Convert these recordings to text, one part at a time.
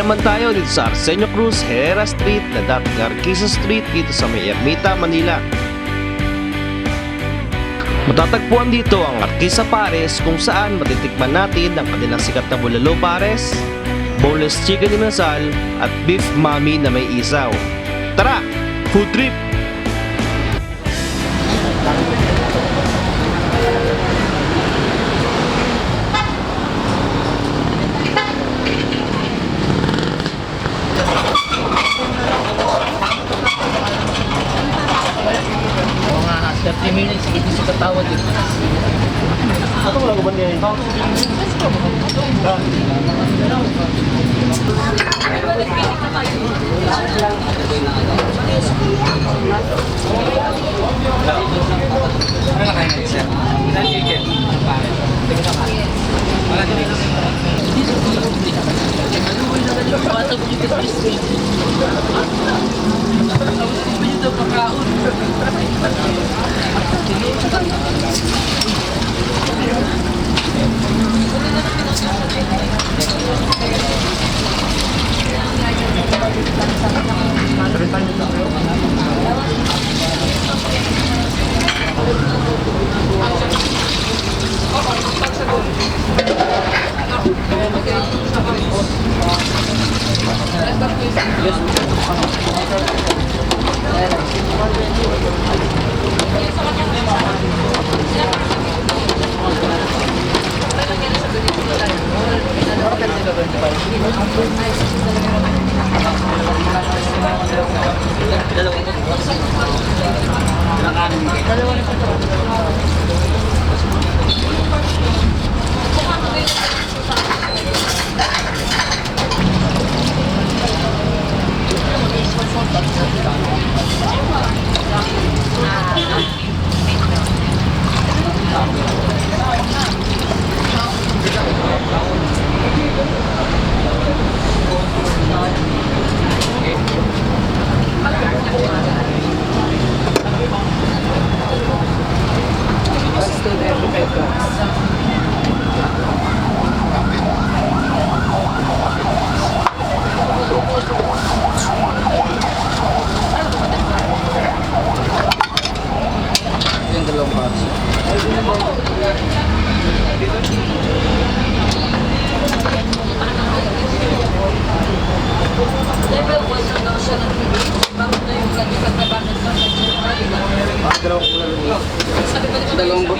naman tayo dito sa Arsenio Cruz, Herrera Street na dating Arquisa Street dito sa may Ermita, Manila. Matatagpuan dito ang Arquisa Pares kung saan matitikman natin ang kanilang sikat na bulalo pares, boneless chicken inasal at beef mami na may isaw. Tara! Food trip! Mga 30 minutes, hindi siya katawad yun. Ako wala ko ba niya ito? Ano na kayo natin, sir? Ilan chicken? Wala din. Batang chicken crispy. Tapos hindi nyo daw pakaon.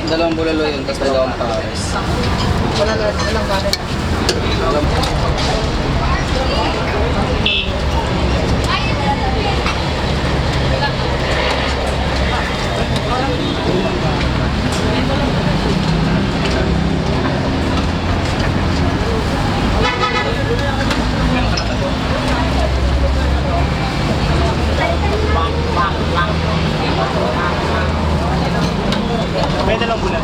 Dalawang bulalo yun, tapos dalawang pares. Walang kanin. May dalang bulan.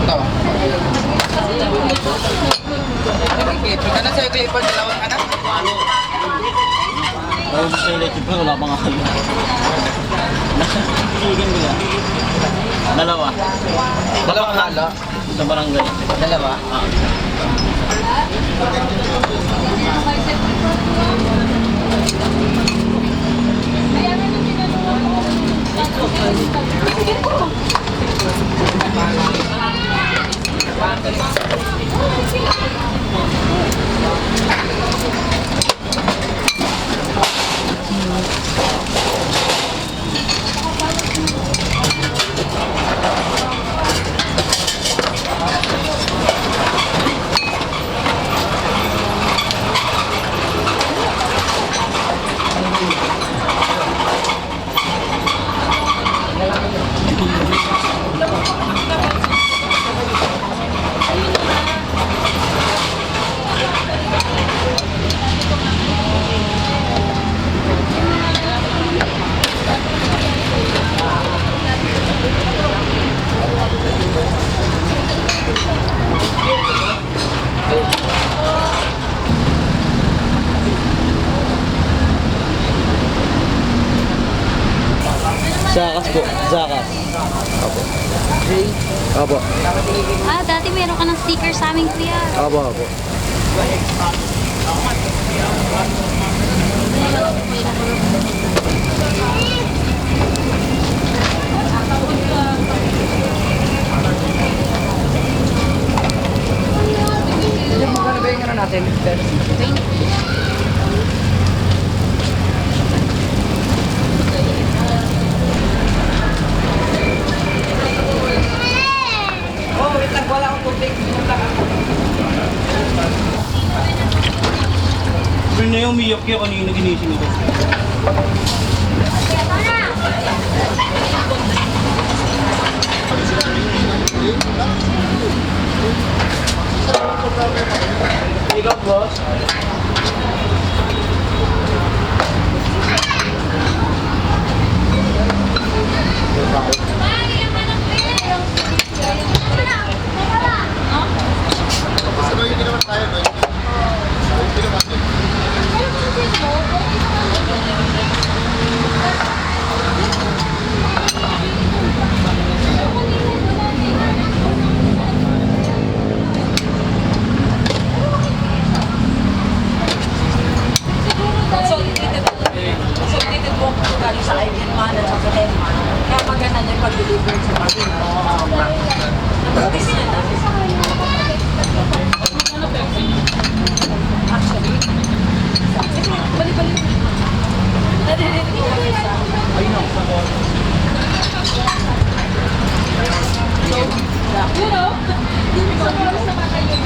Ito. Ika na sa'yo, Clifford, dalawang anak. Ay, gusto nila ito wala pang akal. Chicken nila. Dalawa. Dalawang halo. Sa barangay. Dalawa. Zakas po. Zakas. Apo. Apo. Ah, dati meron ka ng sticker sa amin, kuya. Apo, apo. Magkano ba yung ano natin? Oh, wait lang, wala akong tubig. Pero na yung umiyak yung kanina ginising ako. Ikaw, boss? Consolidated po galing sa IBM man at sa Denmark. Kaya maganda niya yung pag-deliver sa atin. Nag-practice niya na. Actually, sige, balik-balik. Narinig ko kami sa... Ayun ako. You know, sa mga yun.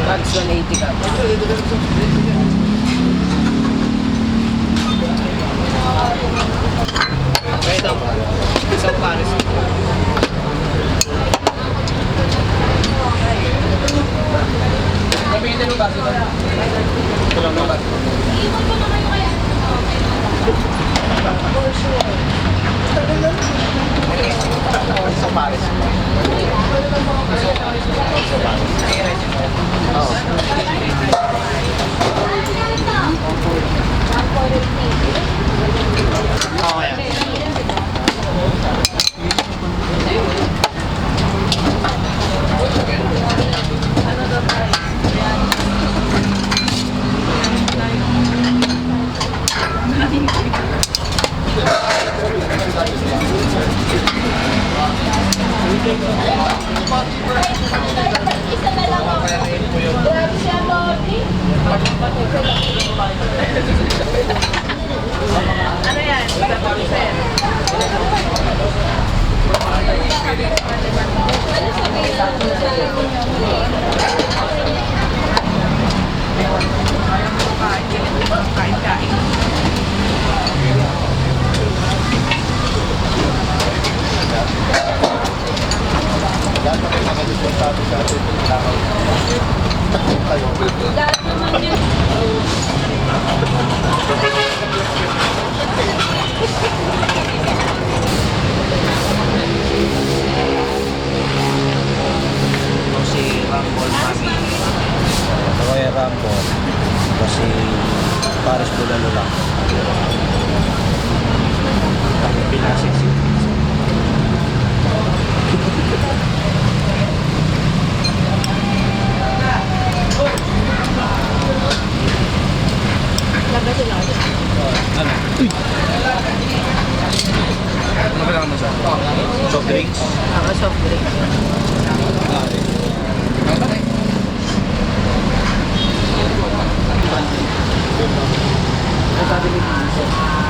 Tags 180 ka. Okay daw. Isang pares. Pamilya ng baso ba? Kulang na ba? Isang pares. Ano yan? Si Rumble Mami. Ako yung Rambo. Kasi pares bulalo lang. Pinasik si Ano ba lang mo siya? soft drinks. Soft drink. Sabi ni Vincent.